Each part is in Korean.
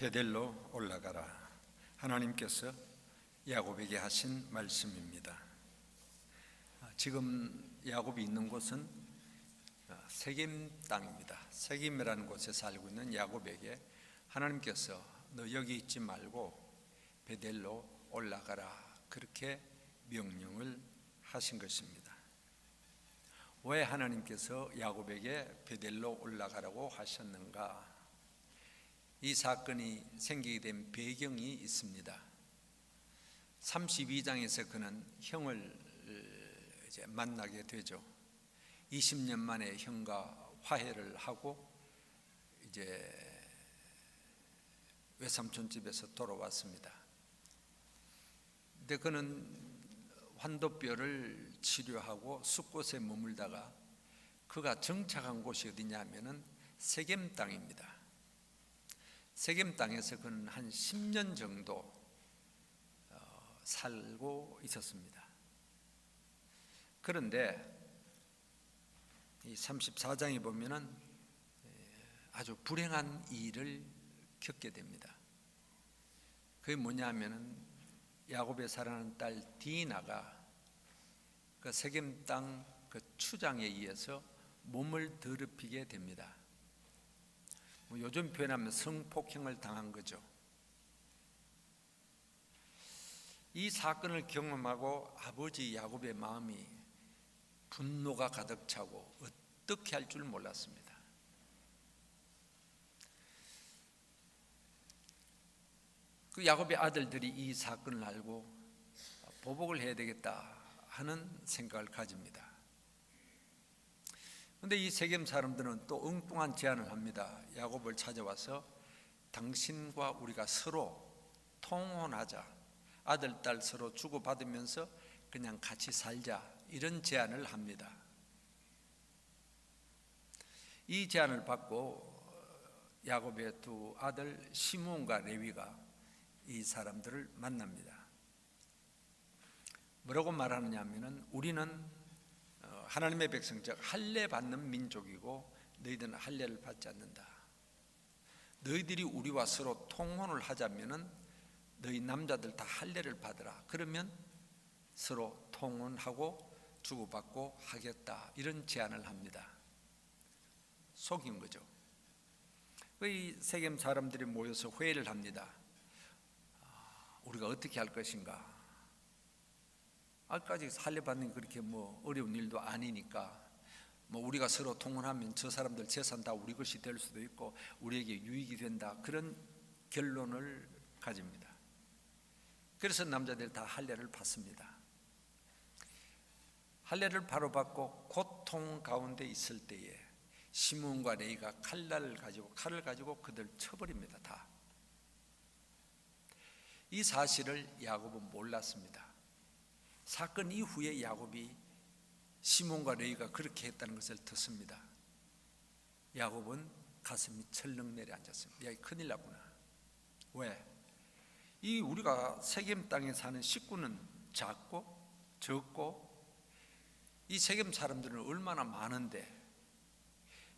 베델로 올라가라. 하나님께서 야곱에게 하신 말씀입니다. 지금 야곱이 있는 곳은 세겜 땅입니다. 세겜이라는 곳에 살고 있는 야곱에게 하나님께서 너 여기 있지 말고 베델로 올라가라, 그렇게 명령을 하신 것입니다. 왜 하나님께서 야곱에게 베델로 올라가라고 하셨는가? 이 사건이 생기게 된 배경이 있습니다. 32장에서 그는 형을 이제 만나게 되죠. 20년 만에 형과 화해를 하고 이제 외삼촌 집에서 돌아왔습니다. 근데 그는 환도뼈를 치료하고 숲곳에 머물다가 그가 정착한 곳이 어디냐면은 세겜 땅입니다. 세겜 땅에서 그는 한 10년 정도 살고 있었습니다. 그런데 이 34장에 보면은 아주 불행한 일을 겪게 됩니다. 그게 뭐냐면은 야곱의 사랑하는 딸 디나가 그 세겜 땅 그 추장에 의해서 몸을 더럽히게 됩니다. 요즘 표현하면 성폭행을 당한 거죠. 이 사건을 경험하고 아버지 야곱의 마음이 분노가 가득 차고 어떻게 할 줄 몰랐습니다. 그 야곱의 아들들이 이 사건을 알고 보복을 해야 되겠다 하는 생각을 가집니다. 그런데 이 세겜 사람들은 또 엉뚱한 제안을 합니다. 야곱을 찾아와서 당신과 우리가 서로 통혼하자, 아들, 딸 서로 주고받으면서 그냥 같이 살자, 이런 제안을 합니다. 이 제안을 받고 야곱의 두 아들 시므온과 레위가 이 사람들을 만납니다. 뭐라고 말하느냐 하면은 우리는 하나님의 백성, 즉 할례 받는 민족이고 너희들은 할례를 받지 않는다. 너희들이 우리와 서로 통혼을 하자면은 너희 남자들 다 할례를 받으라. 그러면 서로 통혼하고 주고받고 하겠다, 이런 제안을 합니다. 속인 거죠. 이 세겜 사람들이 모여서 회의를 합니다. 우리가 어떻게 할 것인가? 아직까지 할례 받는 게 그렇게 어려운 일도 아니니까 우리가 서로 통혼하면 저 사람들 재산 다 우리 것이 될 수도 있고 우리에게 유익이 된다, 그런 결론을 가집니다. 그래서 남자들 다 할례를 받습니다. 할례를 바로 받고 고통 가운데 있을 때에 시므온과 레위가 칼을 가지고 그들 쳐버립니다. 다. 이 사실을 야곱은 몰랐습니다. 사건 이후에 야곱이 시몬과 레위가 그렇게 했다는 것을 듣습니다. 야곱은 가슴이 철렁 내려앉았습니다. 야, 큰일 났구나. 왜? 이 우리가 세겜 땅에 사는 식구는 작고 적고 이 세겜 사람들은 얼마나 많은데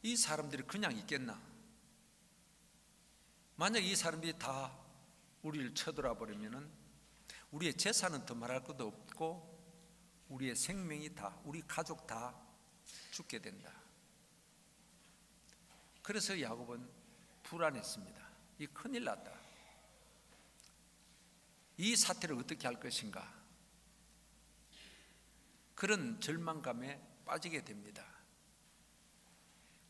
이 사람들이 그냥 있겠나? 만약 이 사람들이 다 우리를 쳐들어 버리면은 우리의 재산은 더 말할 것도 없고 우리의 생명이 다, 우리 가족 다 죽게 된다. 그래서 야곱은 불안했습니다. 이 큰일 났다. 이 사태를 어떻게 할 것인가? 그런 절망감에 빠지게 됩니다.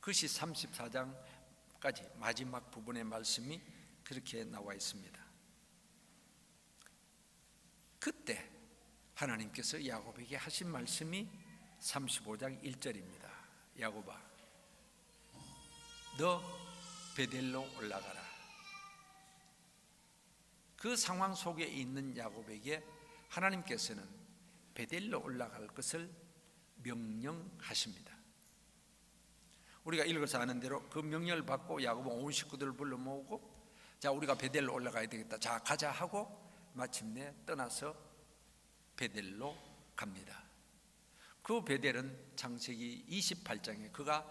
그것이 34장까지 마지막 부분의 말씀이 그렇게 나와 있습니다. 그때 하나님께서 야곱에게 하신 말씀이 35장 1절입니다. 야곱아, 너 베델로 올라가라. 그 상황 속에 있는 야곱에게 하나님께서는 베델로 올라갈 것을 명령하십니다. 우리가 읽어서 아는 대로 그 명령을 받고 야곱은 온 식구들을 불러 모으고 자, 우리가 베델로 올라가야 되겠다, 자 가자 하고 마침내 떠나서 베델로 갑니다. 그 베델은 창세기 28장에 그가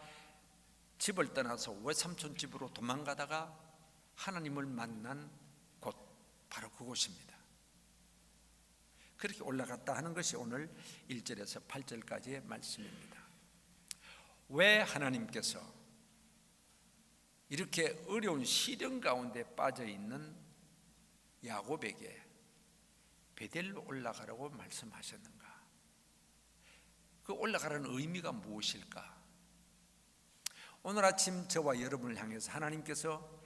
집을 떠나서 외삼촌 집으로 도망가다가 하나님을 만난 곳, 바로 그곳입니다. 그렇게 올라갔다 하는 것이 오늘 1절에서 8절까지의 말씀입니다. 왜 하나님께서 이렇게 어려운 시련 가운데 빠져 있는 야곱에게 베델로 올라가라고 말씀하셨는가? 그 올라가라는 의미가 무엇일까? 오늘 아침 저와 여러분을 향해서 하나님께서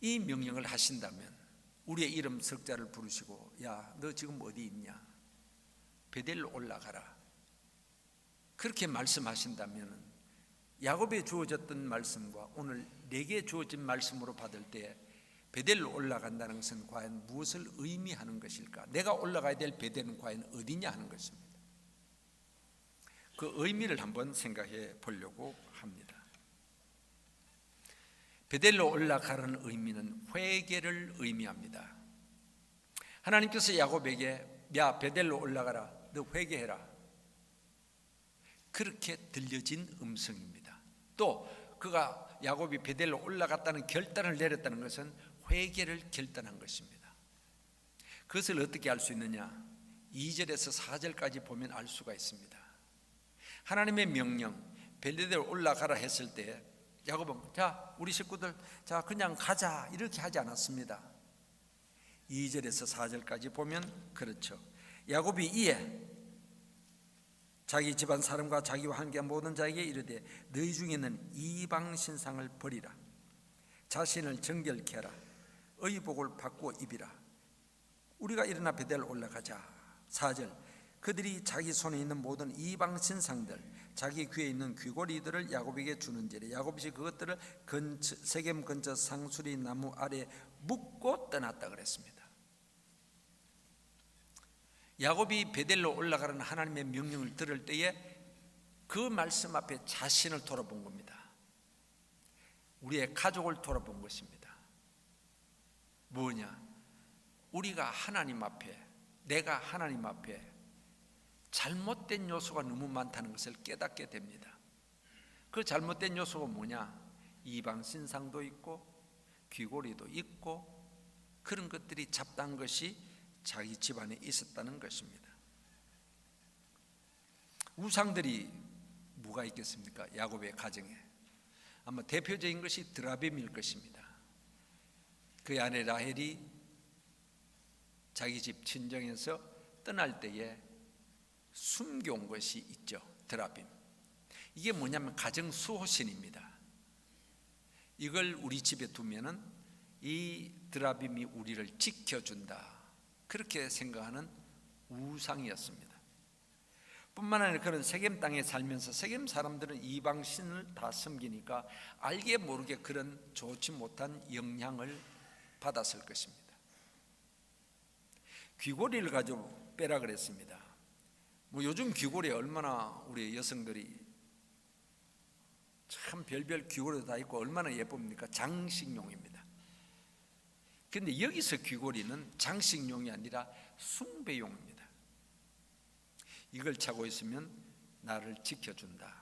이 명령을 하신다면, 우리의 이름 석자를 부르시고 야, 너 지금 어디 있냐? 베델로 올라가라. 그렇게 말씀하신다면 야곱에 주어졌던 말씀과 오늘 내게 주어진 말씀으로 받을 때 베델로 올라간다는 것은 과연 무엇을 의미하는 것일까? 내가 올라가야 될 베델은 과연 어디냐 하는 것입니다. 그 의미를 한번 생각해 보려고 합니다. 베델로 올라가라는 의미는 회개를 의미합니다. 하나님께서 야곱에게 야, 베델로 올라가라, 너 회개해라, 그렇게 들려진 음성입니다. 또 그가 야곱이 베델로 올라갔다는 결단을 내렸다는 것은 회개를 결단한 것입니다. 그것을 어떻게 알 수 있느냐? 2절에서 4절까지 보면 알 수가 있습니다. 하나님의 명령, 베델로 올라가라 했을 때 야곱은 자, 우리 식구들 자, 그냥 가자 이렇게 하지 않았습니다. 2절에서 4절까지 보면 그렇죠. 야곱이 이에 자기 집안 사람과 자기와 함께한 모든 자에게 이르되 너희 중에는 이방 신상을 버리라. 자신을 정결케 하라. 의복을 바꾸어 입이라. 우리가 일어나 베델로 올라가자. 4절 그들이 자기 손에 있는 모든 이방 신상들, 자기 귀에 있는 귀고리들을 야곱에게 주는지라. 야곱이 그것들을 세겜 근처 상수리 나무 아래 묻고 떠났다 그랬습니다. 야곱이 베델로 올라가라는 하나님의 명령을 들을 때에 그 말씀 앞에 자신을 돌아본 겁니다. 우리의 가족을 돌아본 것입니다. 뭐냐? 우리가 하나님 앞에, 내가 하나님 앞에 잘못된 요소가 너무 많다는 것을 깨닫게 됩니다. 그 잘못된 요소가 뭐냐? 이방 신상도 있고 귀고리도 있고 그런 것들이 잡다한 것이 자기 집안에 있었다는 것입니다. 우상들이 뭐가 있겠습니까? 야곱의 가정에 아마 대표적인 것이 드라빔일 것입니다. 그 아내 라헬이 자기 집 친정에서 떠날 때에 숨겨온 것이 있죠. 드라빔. 이게 뭐냐면 가정 수호신입니다. 이걸 우리 집에 두면은 이 드라빔이 우리를 지켜준다, 그렇게 생각하는 우상이었습니다. 뿐만 아니라 그런 세겜 땅에 살면서 세겜 사람들은 이방 신을 다 섬기니까 알게 모르게 그런 좋지 못한 영향을 받았을 것입니다. 귀고리를 가지고 빼라 그랬습니다. 요즘 귀고리에 얼마나 우리 여성들이 참 별별 귀고리도 다 있고 얼마나 예쁩니까? 장식용입니다. 그런데 여기서 귀고리는 장식용이 아니라 숭배용입니다. 이걸 차고 있으면 나를 지켜준다,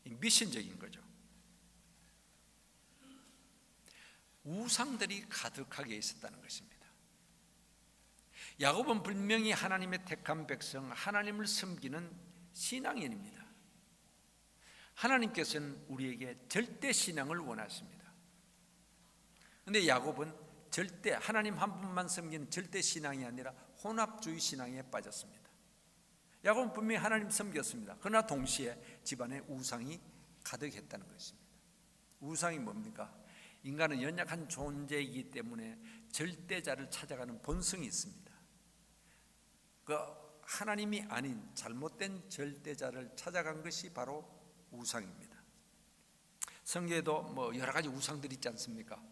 미신적인 거죠. 우상들이 가득하게 있었다는 것입니다. 야곱은 분명히 하나님의 택한 백성, 하나님을 섬기는 신앙인입니다. 하나님께서는 우리에게 절대 신앙을 원하십니다. 그런데 야곱은 절대 하나님 한 분만 섬기는 절대 신앙이 아니라 혼합주의 신앙에 빠졌습니다. 야곱은 분명히 하나님 섬겼습니다. 그러나 동시에 집안에 우상이 가득했다는 것입니다. 우상이 뭡니까? 인간은 연약한 존재이기 때문에 절대자를 찾아가는 본성이 있습니다. 그 하나님이 아닌 잘못된 절대자를 찾아간 것이 바로 우상입니다. 성경에도 여러 가지 우상들이 있지 않습니까?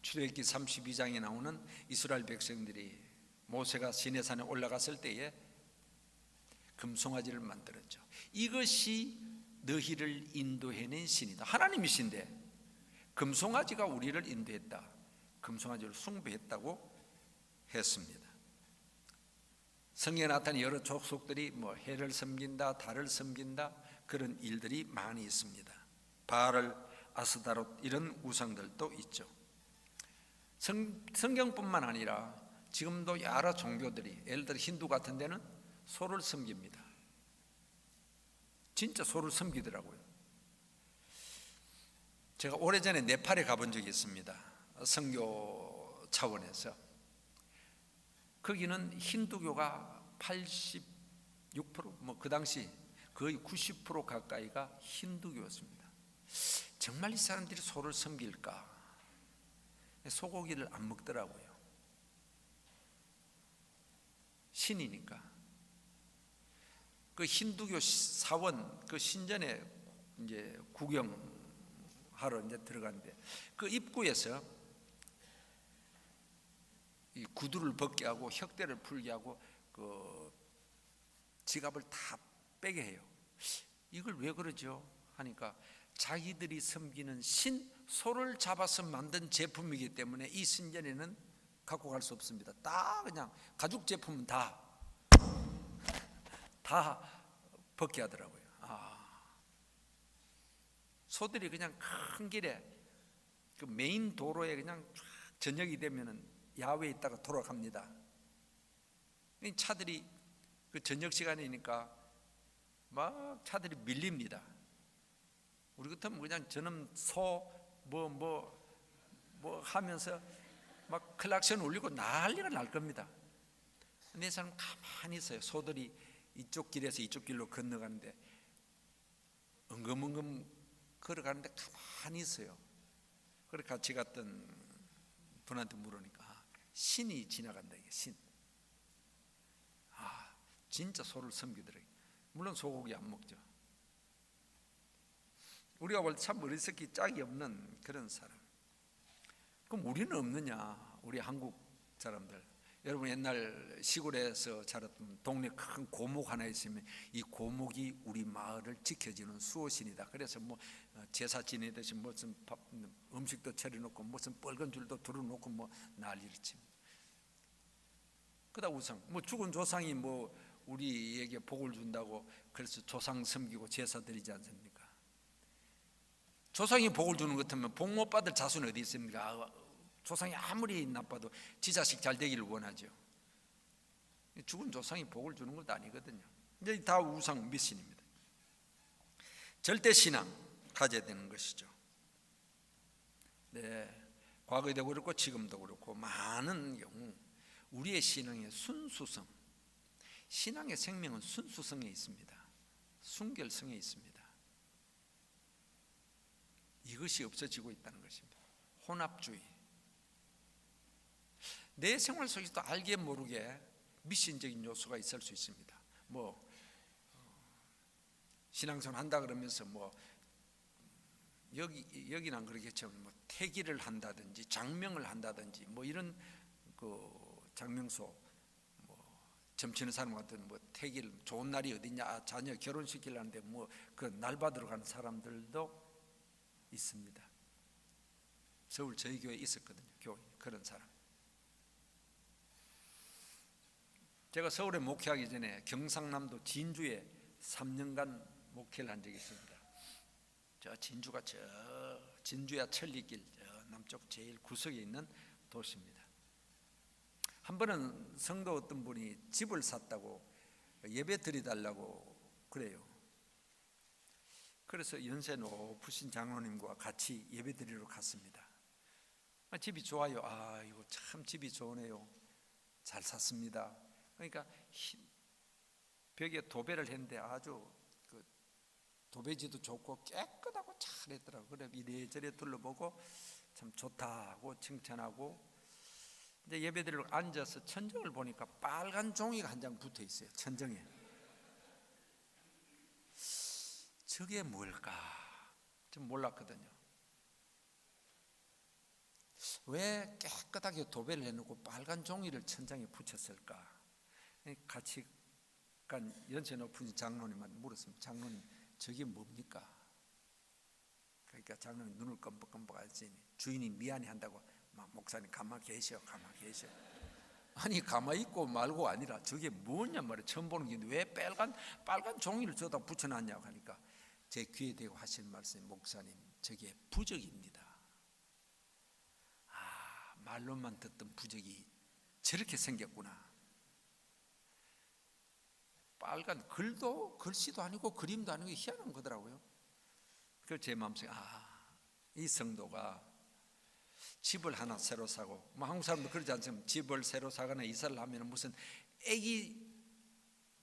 출애굽기 32장에 나오는 이스라엘 백성들이 모세가 시내산에 올라갔을 때에 금송아지를 만들었죠. 이것이 너희를 인도해낸 신이다. 하나님이신데 금송아지가 우리를 인도했다, 금송아지를 숭배했다고 했습니다. 성경에 나타난 여러 족속들이 해를 섬긴다, 달을 섬긴다, 그런 일들이 많이 있습니다. 바알, 아스다롯 이런 우상들도 있죠. 성경뿐만 아니라 지금도 여러 종교들이, 예를 들어 힌두 같은 데는 소를 섬깁니다. 진짜 소를 섬기더라고요. 제가 오래전에 네팔에 가본 적이 있습니다. 선교 차원에서. 거기는 힌두교가 86%, 그 당시 거의 90% 가까이가 힌두교였습니다. 정말 이 사람들이 소를 섬길까? 소고기를 안 먹더라고요. 신이니까. 그 힌두교 사원, 그 신전에 이제 구경하러 이제 들어갔는데, 그 입구에서 이 구두를 벗게 하고 혁대를 풀게 하고 그 지갑을 다 빼게 해요. 이걸 왜 그러죠? 하니까 자기들이 섬기는 신, 소를 잡아서 만든 제품이기 때문에 이 신전에는 갖고 갈 수 없습니다. 다 그냥 가죽 제품은 다 벗게 하더라고요. 소들이 그냥 큰 길에 그 메인 도로에 그냥 저녁이 되면은 야외에 있다가 돌아갑니다. 차들이 그 저녁 시간이니까 막 차들이 밀립니다. 우리 같으면 그냥 저놈 소 뭐 하면서 막 클락션 울리고 난리가 날 겁니다. 근데 이 사람 가만히 있어요. 소들이 이쪽 길에서 이쪽 길로 건너가는데 엉금엉금 걸어가는데 가만히 있어요. 그래 같이 갔던 분한테 물으니까 신이 지나간다, 이게 신. 진짜 소를 섬기더라고요. 물론 소고기 안 먹죠. 우리가 볼 때 참 어리석기 짝이 없는 그런 사람. 그럼 우리는 없느냐? 우리 한국 사람들. 여러분 옛날 시골에서 자랐던 동네 큰 고목 하나 있으면 이 고목이 우리 마을을 지켜주는 수호신이다. 그래서 뭐 제사 지내듯이 무슨 음식도 차려놓고 무슨 뻘건 줄도 두르놓고 뭐 난리를 칩니다. 그다 우상, 뭐 죽은 조상이 뭐 우리에게 복을 준다고 그래서 조상 섬기고 제사 드리지 않습니까? 조상이 복을 주는 것 같으면 복 못 받을 자손이 어디 있습니까? 조상이 아무리 나빠도 지 자식 잘 되기를 원하죠. 죽은 조상이 복을 주는 것도 아니거든요. 이제 다 우상 미신입니다. 절대 신앙 가져야 되는 것이죠. 네, 과거에도 그렇고 지금도 그렇고 많은 경우 우리의 신앙의 순수성, 신앙의 생명은 순수성에 있습니다. 순결성에 있습니다. 이것이 없어지고 있다는 것입니다. 혼합주의. 내 생활 속에서도 알게 모르게 미신적인 요소가 있을 수 있습니다. 뭐 신앙생활 한다 그러면서 뭐 여기는 그러겠죠. 뭐 태기를 한다든지 장명을 한다든지 뭐 이런 그 장명소 뭐 점치는 사람 같은 뭐 태기를 좋은 날이 어디냐 자녀 결혼시키려는데 뭐 그 날 받으러 가는 사람들도 있습니다. 서울 저희 교회에 있었거든요. 교회 그런 사람. 제가 서울에 목회하기 전에 경상남도 진주에 3년간 목회를 한 적이 있습니다. 저 진주가 저 진주야 천리길 저 남쪽 제일 구석에 있는 도시입니다. 한 번은 성도 어떤 분이 집을 샀다고 예배 드리달라고 그래요. 그래서 연세 높으신 장로님과 같이 예배 드리러 갔습니다. 집이 좋아요. 이거 참 집이 좋으네요. 잘 샀습니다. 그러니까 벽에 도배를 했는데 아주 그 도배지도 좋고 깨끗하고 잘했더라고요. 그래 이래저래 둘러보고 참 좋다고 칭찬하고 이제 예배드리러 앉아서 천정을 보니까 빨간 종이가 한 장 붙어 있어요. 천정에. 저게 뭘까? 좀 몰랐거든요. 왜 깨끗하게 도배를 해놓고 빨간 종이를 천장에 붙였을까? 같이 간 연세 높은 장로님한테 물었습니다. 장로님, 저게 뭡니까? 그러니까 장로님 눈을 껌뻑껌뻑 하시니 주인이 미안해 한다고 막 목사님 가만히 계셔. 아니 가만히 있고 말고 아니라 저게 뭐냐 말이야. 처음 보는 게 왜 빨간 종이를 저다 붙여놨냐고 하니까 제 귀에 대고 하시는 말씀이 목사님 저게 부적입니다. 말로만 듣던 부적이 저렇게 생겼구나. 빨간 글씨도 아니고 그림도 아니고 희한한 거더라고요. 그래서 제 마음속에 이 성도가 집을 하나 새로 사고, 뭐 한국 사람도 그러지 않습니까? 집을 새로 사거나 이사를 하면 무슨 애기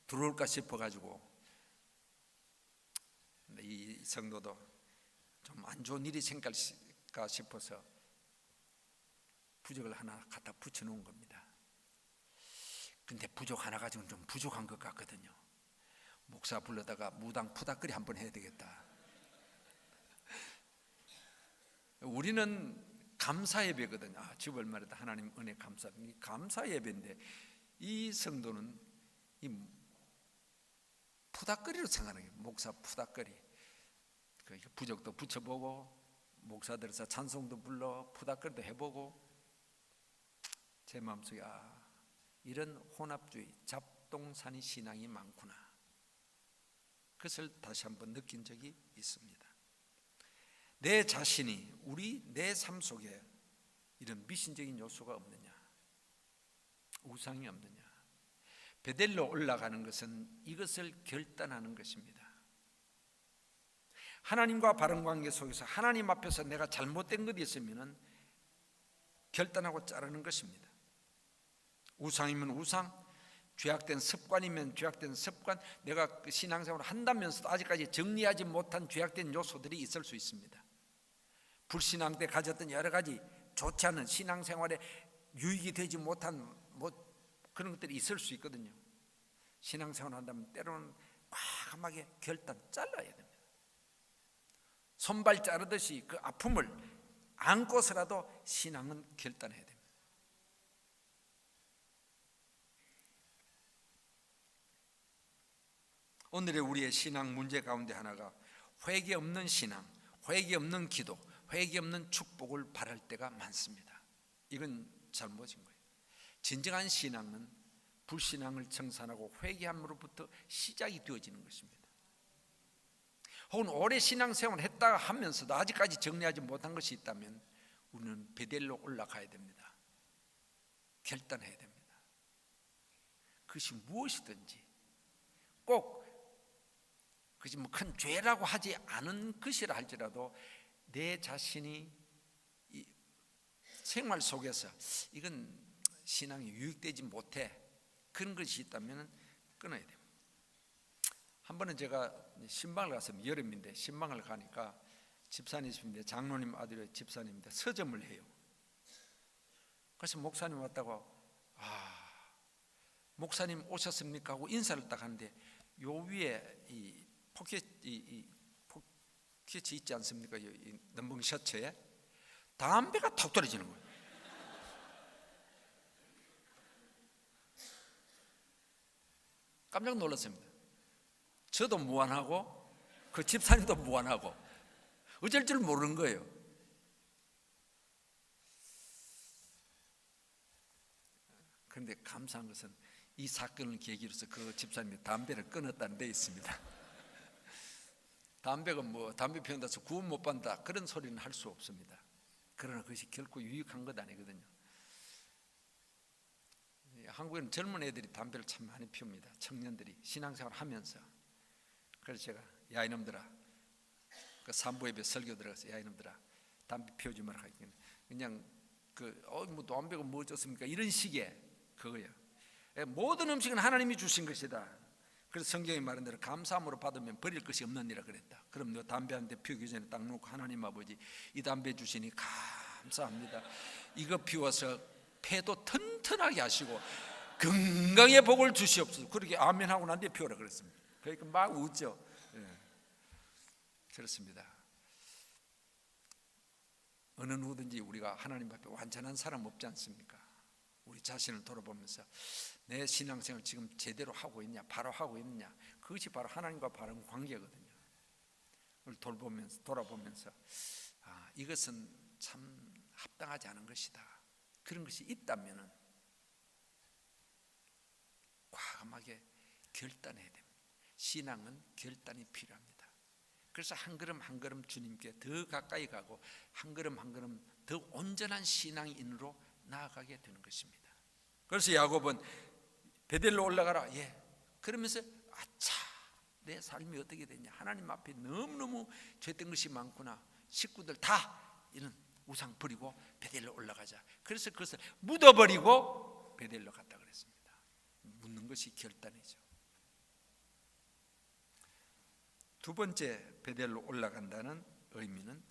들어올까 싶어가지고, 이 성도도 좀 안 좋은 일이 생길까 싶어서 부적을 하나 갖다 붙여놓은 겁니다. 근데 부적 하나 가지고는 좀 부족한 것 같거든요. 목사 불러다가 무당 푸닥거리 한번 해야 되겠다. 우리는 감사 예배거든요. 집 얼마나 하나님 은혜 감사 예배인데, 이 성도는 이 푸닥거리로 생각하는 거예요. 목사 푸닥거리. 부적도 붙여보고, 목사들에서 찬송도 불러 푸닥거리도 해보고, 제 마음속에 이런 혼합주의 잡동사니 신앙이 많구나, 그것을 다시 한번 느낀 적이 있습니다. 내 자신이 내 삶 속에 이런 미신적인 요소가 없느냐, 우상이 없느냐. 베델로 올라가는 것은 이것을 결단하는 것입니다. 하나님과 바른 관계 속에서 하나님 앞에서 내가 잘못된 것이 있으면 결단하고 자르는 것입니다. 우상이면 우상, 죄악된 습관이면 죄악된 습관, 내가 신앙생활을 한다면서도 아직까지 정리하지 못한 죄악된 요소들이 있을 수 있습니다. 불신앙 때 가졌던 여러 가지 좋지 않은 신앙생활에 유익이 되지 못한 그런 것들이 있을 수 있거든요. 신앙생활을 한다면 때로는 과감하게 결단 잘라야 됩니다. 손발 자르듯이 그 아픔을 안고서라도 신앙은 결단해야 됩니다. 오늘의 우리의 신앙 문제 가운데 하나가 회개 없는 신앙, 회개 없는 기도, 회개 없는 축복을 바랄 때가 많습니다. 이건 잘못인 거예요. 진정한 신앙은 불신앙을 청산하고 회개함으로부터 시작이 되어지는 것입니다. 혹은 오래 신앙생활을 했다 하면서도 아직까지 정리하지 못한 것이 있다면 우리는 베델로 올라가야 됩니다. 결단해야 됩니다. 그것이 무엇이든지, 꼭 그것이 큰 죄라고 하지 않은 것이라 할지라도 내 자신이 이 생활 속에서 이건 신앙이 유익되지 못해, 그런 것이 있다면 끊어야 됩니다. 한 번은 제가 신방을 갔습니다. 여름인데 신방을 가니까 집사님이신데, 장로님 아들의 집사님인데 서점을 해요. 그래서 목사님 왔다고 목사님 오셨습니까 하고 인사를 딱 하는데, 요 위에 이 포켓이 있지 않습니까? 이 넘벙 셔츠에 담배가 턱 떨어지는 거예요. 깜짝 놀랐습니다. 저도 무안하고 그 집사님도 무안하고 어쩔 줄 모르는 거예요. 그런데 감사한 것은 이 사건을 계기로서 그 집사님이 담배를 끊었다는 데 있습니다. 담배가 담배 피운다서 구원 못 받는다 그런 소리는 할 수 없습니다. 그러나 그것이 결코 유익한 것 아니거든요. 한국에는 젊은 애들이 담배를 참 많이 피웁니다. 청년들이 신앙생활 하면서. 그래서 제가 야 이놈들아, 그 산부 예배 설교 들어가서 야 이놈들아 담배 피우지 마라 하기는 그냥 담배가 뭐 어쩌습니까 이런 식의 그거예요. 모든 음식은 하나님이 주신 것이다. 그래서 성경이 말한 대로 감사함으로 받으면 버릴 것이 없는 이라 그랬다. 그럼 너 담배 한 대 피우기 전에 딱 놓고 하나님 아버지 이 담배 주시니 감사합니다. 이거 피워서 폐도 튼튼하게 하시고 건강의 복을 주시옵소서. 그렇게 아멘하고 난 뒤에 피우라 그랬습니다. 그러니까 막 웃죠. 그렇습니다. 어느 누구든지 우리가 하나님 앞에 완전한 사람 없지 않습니까? 우리 자신을 돌아보면서 내 신앙생활 지금 제대로 하고 있냐, 바로 하고 있느냐, 그것이 바로 하나님과 바른 관계거든요. 그걸 돌아보면서 이것은 참 합당하지 않은 것이다. 그런 것이 있다면은 과감하게 결단해야 됩니다. 신앙은 결단이 필요합니다. 그래서 한 걸음 한 걸음 주님께 더 가까이 가고 한 걸음 한 걸음 더 온전한 신앙인으로 나아가게 되는 것입니다. 그래서 야곱은 베델로 올라가라. 예. 그러면서 아차, 내 삶이 어떻게 됐냐, 하나님 앞에 너무너무 죄된 것이 많구나, 식구들 다 이런 우상 버리고 베델로 올라가자. 그래서 그것을 묻어버리고 베델로 갔다 그랬습니다. 묻는 것이 결단이죠. 두 번째, 베델로 올라간다는 의미는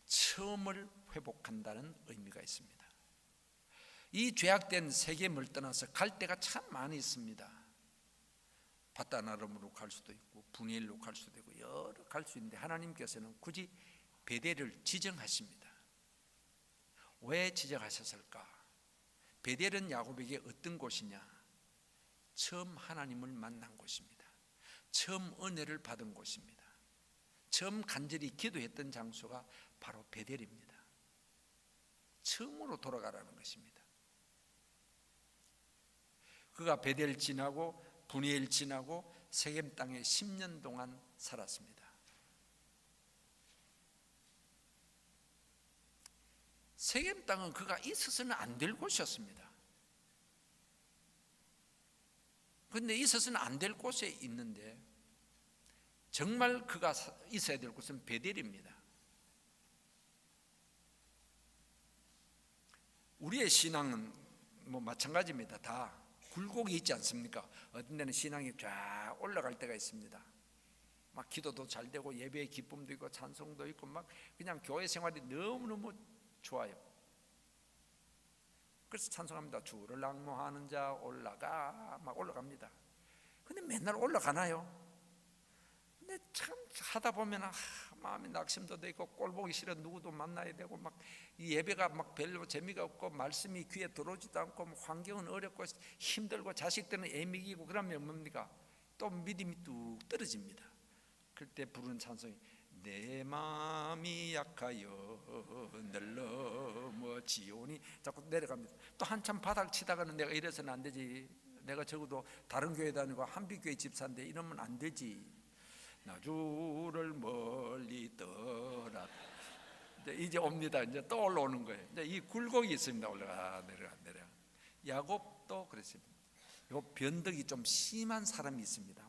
처음을 회복한다는 의미가 있습니다. 이 죄악된 세겜을 떠나서 갈 데가 참 많이 있습니다. 바다나름으로 갈 수도 있고 분이엘로 갈 수도 있고 여러 갈 수 있는데 하나님께서는 굳이 베델을 지정하십니다. 왜 지정하셨을까? 베델은 야곱에게 어떤 곳이냐? 처음 하나님을 만난 곳입니다. 처음 은혜를 받은 곳입니다. 처음 간절히 기도했던 장소가 바로 베델입니다. 처음으로 돌아가라는 것입니다. 그가 베델 지나고 분이엘 지나고 세겜 땅에 10년 동안 살았습니다. 세겜 땅은 그가 있어서는 안 될 곳이었습니다. 그런데 있어서는 안 될 곳에 있는데 정말 그가 있어야 될 곳은 베델입니다. 우리의 신앙은 뭐 마찬가지입니다. 다 굴곡이 있지 않습니까? 어떤 데는 신앙이 쫙 올라갈 때가 있습니다. 막 기도도 잘 되고 예배의 기쁨도 있고 찬송도 있고 막 그냥 교회 생활이 너무너무 좋아요. 그래서 찬송합니다. 주를 낭모하는 자 올라가, 막 올라갑니다. 근데 맨날 올라가나요? 근데 참 하다 보면 마음이 낙심도 있고 꼴보기 싫어 누구도 만나야 되고 막 이 예배가 막 별로 재미가 없고 말씀이 귀에 들어오지도 않고 환경은 어렵고 힘들고 자식들은 애미기고 그러면 뭡니까? 또 믿음이 뚝 떨어집니다. 그때 부르는 찬송이 내 마음이 약하여 늘 지온이 자꾸 내려갑니다. 또 한참 바닥 치다가는 내가 이래서는 안 되지, 내가 적어도 다른 교회 다니고 한빛교회 집사인데 이러면 안 되지, 나 주를 멀리 떠나 이제 옵니다. 이제 또 올라오는 거예요. 이제 이 굴곡이 있습니다. 올라가 내려가. 야곱도 그랬습니다. 요 변덕이 좀 심한 사람이 있습니다.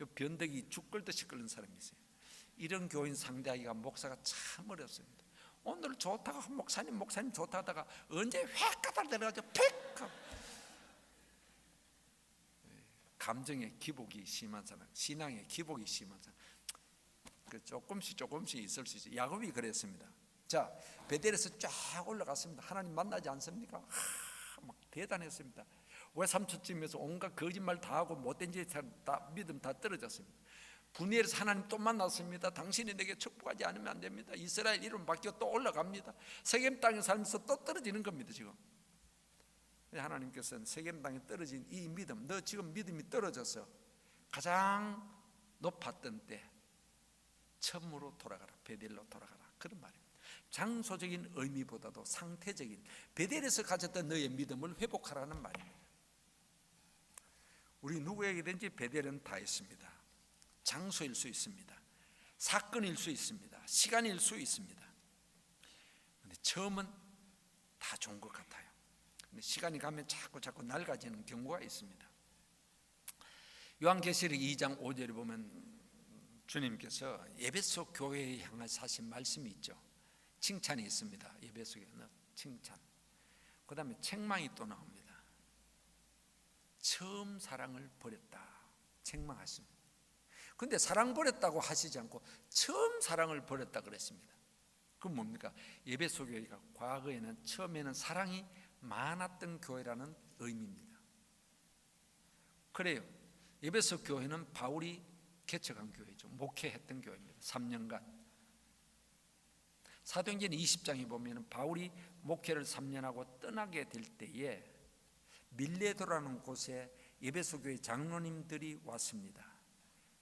요 변덕이 죽 끓듯이 끓는 사람이 있어요. 이런 교인 상대하기가 목사가 참 어렵습니다. 오늘 좋다가 목사님 좋다 하다가 언제 획 갖다 내려가지고 팩 하고 감정의 기복이 심한 사람, 신앙의 기복이 심한 사람, 조금씩 있을 수 있어요. 야곱이 그랬습니다. 자, 베델에서 쫙 올라갔습니다. 하나님 만나지 않습니까? 막 대단했습니다. 왜 삼촌쯤에서 온갖 거짓말 다 하고 못된 짓 다 믿음 다 떨어졌습니다. 분이엘에서 하나님 또 만났습니다. 당신이 내게 축복하지 않으면 안 됩니다. 이스라엘 이름 바뀌어 또 올라갑니다. 세겜 땅에 살면서 또 떨어지는 겁니다. 지금 하나님께서는 세겜 땅에 떨어진 이 믿음, 너 지금 믿음이 떨어져서 가장 높았던 때 처음으로 돌아가라, 베델로 돌아가라, 그런 말입니다. 장소적인 의미보다도 상태적인 베델에서 가졌던 너의 믿음을 회복하라는 말입니다. 우리 누구에게든지 베델은 다 있습니다. 장소일 수 있습니다. 사건일 수 있습니다. 시간일 수 있습니다. 그런데 처음은 다 좋은 것 같아요. 근데 시간이 가면 자꾸 낡아지는 경우가 있습니다. 요한계시록 2장 5절에 보면 주님께서 에베소 교회에 향해서 하신 말씀이 있죠. 칭찬이 있습니다. 에베소에는 칭찬. 그 다음에 책망이 또 나옵니다. 처음 사랑을 버렸다, 책망하십니다. 그런데 사랑 버렸다고 하시지 않고 처음 사랑을 버렸다 그랬습니다. 그건 뭡니까? 에베소 교회가 과거에는 처음에는 사랑이 많았던 교회라는 의미입니다. 그래요. 에베소 교회는 바울이 개척한 교회죠. 목회했던 교회입니다. 3년간. 사도행전 20장에 보면 바울이 목회를 3년 하고 떠나게 될 때에 밀레도라는 곳에 에베소 교회 장로님들이 왔습니다.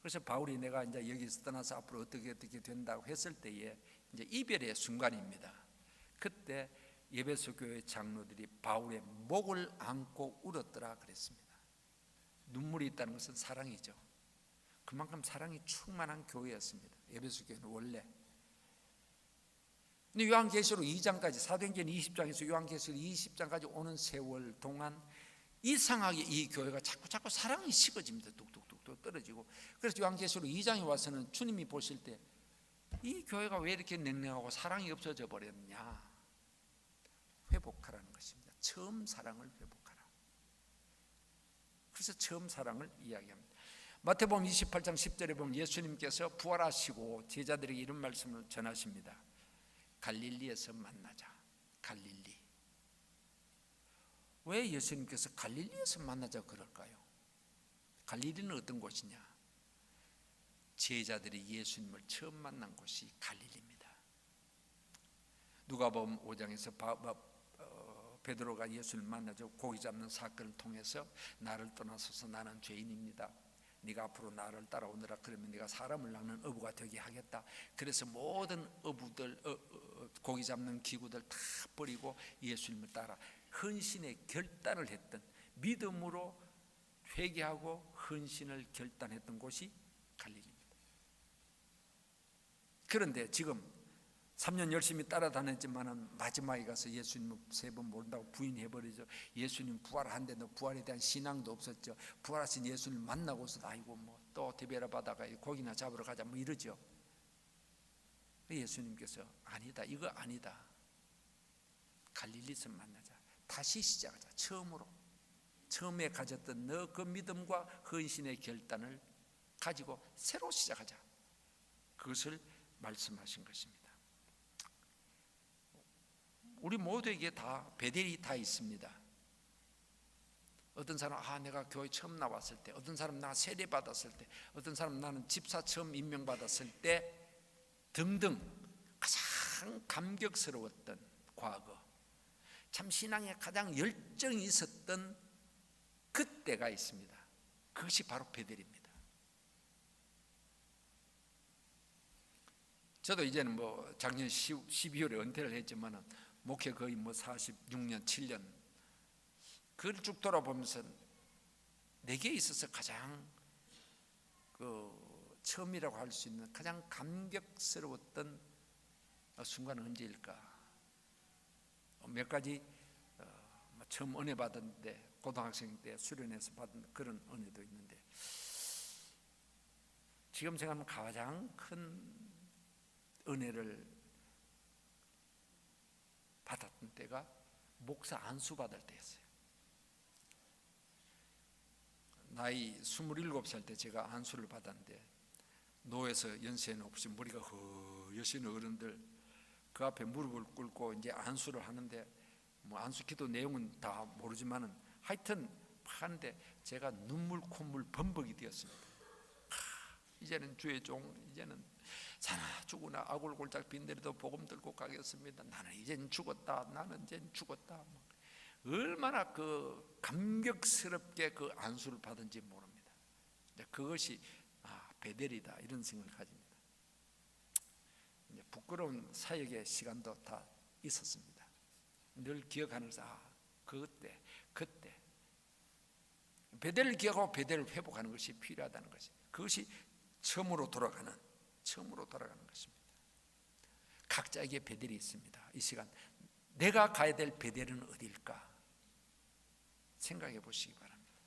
그래서 바울이 내가 이제 여기서 떠나서 앞으로 어떻게 된다고 했을 때에 이제 이별의 순간입니다. 그때 에베소 교회 장로들이 바울의 목을 안고 울었더라 그랬습니다. 눈물이 있다는 것은 사랑이죠. 그만큼 사랑이 충만한 교회였습니다. 에베소 교회는 원래. 근데 요한계시록 2장까지, 사도행전 20장에서 요한계시록 20장까지 오는 세월 동안 이상하게 이 교회가 자꾸 사랑이 식어집니다. 뚝뚝뚝뚝 떨어지고. 그래서 요한계시록 2장에 와서는 주님이 보실 때 이 교회가 왜 이렇게 냉랭하고 사랑이 없어져 버렸냐, 회복하라는 것입니다. 처음 사랑을 회복하라. 그래서 처음 사랑을 이야기합니다. 마태복음 28장 10절에 보면 예수님께서 부활하시고 제자들에게 이런 말씀을 전하십니다. 갈릴리에서 만나자. 갈릴리. 왜 예수님께서 갈릴리에서 만나자 그럴까요? 갈릴리는 어떤 곳이냐? 제자들이 예수님을 처음 만난 곳이 갈릴리입니다. 누가복음 5장에서 베드로가 예수를 만나죠. 고기 잡는 사건을 통해서 나를 떠나서서 나는 죄인입니다. 네가 앞으로 나를 따라오느라. 그러면 네가 사람을 낚는 어부가 되게 하겠다. 그래서 모든 어부들, 고기 잡는 기구들 다 버리고 예수님을 따라 헌신의 결단을 했던, 믿음으로 회개하고 헌신을 결단했던 곳이 갈릴리입니다. 그런데 지금 3년 열심히 따라다녔지만 마지막에 가서 예수님을 3번 모른다고 부인해버리죠. 예수님 부활한데 부활에 대한 신앙도 없었죠. 부활하신 예수님을 만나고서 아이고 뭐 또 데베라 바다가 고기나 잡으러 가자 뭐 이러죠. 예수님께서 아니다, 이거 아니다, 갈릴리에서 만나자. 다시 시작하자. 처음에 가졌던 너 그 믿음과 헌신의 결단을 가지고 새로 시작하자. 그것을 말씀하신 것입니다. 우리 모두에게 다 베델이 다 있습니다. 어떤 사람 내가 교회 처음 나왔을 때, 어떤 사람 나 세례 받았을 때, 어떤 사람 나는 집사 처음 임명받았을 때 등등 가장 감격스러웠던 과거, 참 신앙에 가장 열정이 있었던 그때가 있습니다. 그것이 바로 베델입니다. 저도 이제는 뭐 작년 12월에 은퇴를 했지만 목회 거의 46년 7년 그걸 쭉 돌아보면서 내게 있어서 가장 처음이라고 할 수 있는 가장 감격스러웠던 순간은 언제일까? 몇 가지 처음 은혜 받았는데 고등학생 때 수련회에서 받은 그런 은혜도 있는데, 지금 생각하면 가장 큰 은혜를 받았던 때가 목사 안수 받을 때였어요. 나이 27살 때 제가 안수를 받았는데, 노에서 연세는 없이 머리가 허여신 어른들 그 앞에 무릎을 꿇고 이제 안수를 하는데, 뭐 안수 기도 내용은 다 모르지만은 하여튼 하는데 제가 눈물 콧물 범벅이 되었습니다. 이제는 주의 종, 이제는 사나 죽으나 아굴골짝 빈대리도 복음 들고 가겠습니다. 나는 이젠 죽었다. 나는 이젠 죽었다. 얼마나 그 감격스럽게 그 안수를 받은지 모릅니다. 그것이 베델이다, 이런 생각을 가집니다. 이제 부끄러운 사역의 시간도 다 있었습니다. 늘 기억하면서 그때 베델을 기억하고 베델을 회복하는 것이 필요하다는 것이, 그것이 처음으로 돌아가는 것입니다. 각자에게 베델이 있습니다. 이 시간 내가 가야 될 베델은 어디일까 생각해 보시기 바랍니다.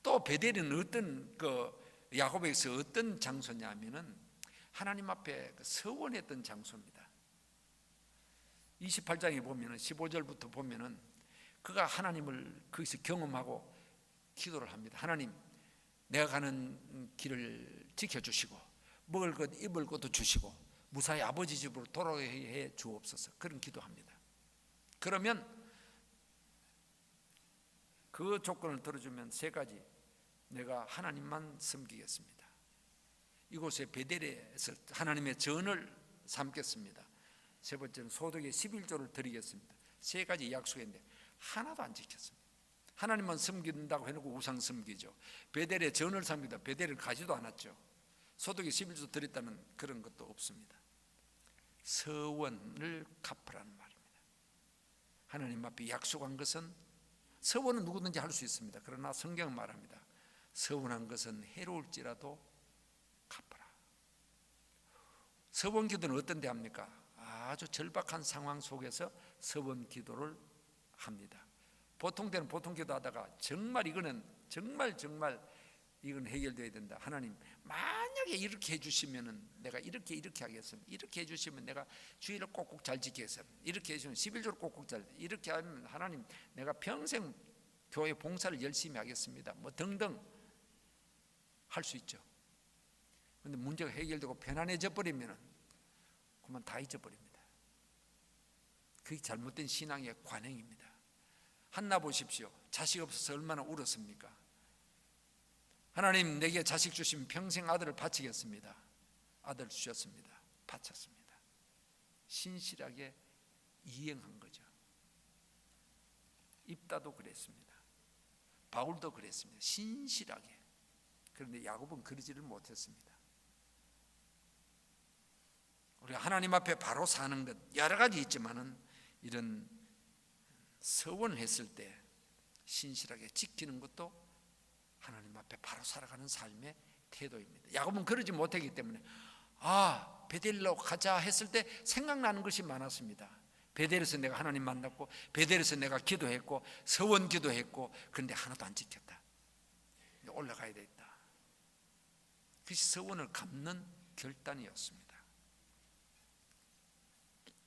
또 베델은 어떤 야고보에서 어떤 장소냐면은 하나님 앞에 서원했던 장소입니다. 28장에 보면은 15절부터 보면은 그가 하나님을 거기서 경험하고 기도를 합니다. 하나님, 내가 가는 길을 지켜주시고 먹을 것 입을 것도 주시고 무사히 아버지 집으로 돌아가게 주옵소서, 그런 기도합니다. 그러면 그 조건을 들어주면 3가지, 내가 하나님만 섬기겠습니다. 이곳에 베델에서 하나님의 전을 삼겠습니다. 3번째는 소득의 11조를 드리겠습니다. 3가지 약속했는데 하나도 안 지켰습니다. 하나님만 섬긴다고 해놓고 우상 섬기죠. 베델에 전을 삼기다 베델을 가지도 않았죠. 소득의 11조 드렸다는 그런 것도 없습니다. 서원을 갚으라는 말입니다. 하나님 앞에 약속한 것은, 서원은 누구든지 할 수 있습니다. 그러나 성경은 말합니다. 서원한 것은 해로울지라도 갚아라. 서원 기도는 어떤 데 합니까? 아주 절박한 상황 속에서 서원 기도를 합니다. 보통 때는 보통 기도하다가 정말 이거는 정말 이건 해결돼야 된다. 하나님 만약에 이렇게 해주시면은 내가 이렇게 하겠습니다. 이렇게 해주시면 내가 주의를 꼭꼭 잘 지키겠습니다. 이렇게 해주시면 11조를 꼭꼭 잘, 이렇게 하면 하나님 내가 평생 교회 봉사를 열심히 하겠습니다. 뭐 등등 할 수 있죠. 그런데 문제가 해결되고 편안해져 버리면은 그만 다 잊어버립니다. 그게 잘못된 신앙의 관행입니다. 한나 보십시오. 자식 없어서 얼마나 울었습니까? 하나님 내게 자식 주시면 평생 아들을 바치겠습니다. 아들 주셨습니다. 바쳤습니다. 신실하게 이행한 거죠. 입다도 그랬습니다. 바울도 그랬습니다. 신실하게. 그런데 야곱은 그러지를 못했습니다. 우리가 하나님 앞에 바로 사는 것 여러 가지 있지만은 이런 서원을 했을 때 신실하게 지키는 것도 하나님 앞에 바로 살아가는 삶의 태도입니다. 야곱은 그러지 못했기 때문에 베델로 가자 했을 때 생각나는 것이 많았습니다. 베델에서 내가 하나님 만났고 베델에서 내가 기도했고 서원 기도했고 그런데 하나도 안 지켰다. 올라가야 되겠다. 그것이 서원을 갚는 결단이었습니다.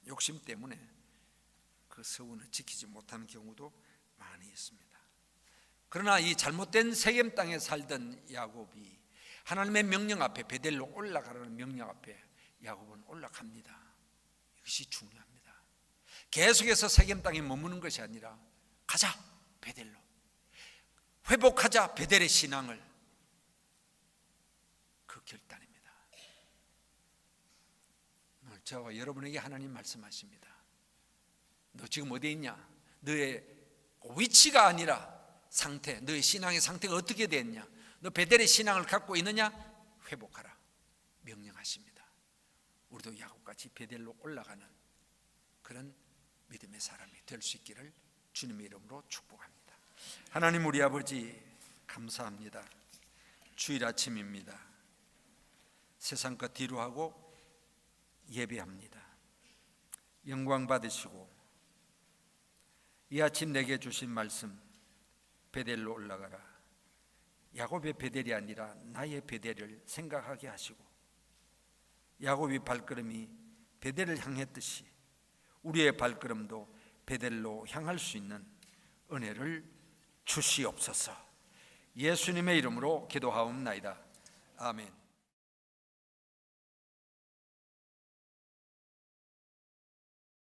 욕심 때문에 그 서원을 지키지 못하는 경우도 많이 있습니다. 그러나 이 잘못된 세겜 땅에 살던 야곱이 하나님의 명령 앞에 베델로 올라가라는 명령 앞에 야곱은 올라갑니다. 이것이 중요합니다. 계속해서 세겜 땅에 머무는 것이 아니라 가자 베델로, 회복하자 베델의 신앙을, 그 결단입니다. 오늘 저와 여러분에게 하나님 말씀하십니다. 너 지금 어디에 있냐? 너의 위치가 아니라 상태, 너의 신앙의 상태가 어떻게 됐냐? 너 베델의 신앙을 갖고 있느냐? 회복하라 명령하십니다. 우리도 야곱같이 베델로 올라가는 그런 믿음의 사람이 될 수 있기를 주님의 이름으로 축복합니다. 하나님 우리 아버지 감사합니다. 주일 아침입니다. 세상 것 뒤로 하고 예배합니다. 영광 받으시고 이 아침 내게 주신 말씀 베델로 올라가라. 야곱의 베델이 아니라 나의 베델을 생각하게 하시고 야곱의 발걸음이 베델을 향했듯이 우리의 발걸음도 베델로 향할 수 있는 은혜를 주시옵소서. 예수님의 이름으로 기도하옵나이다. 아멘.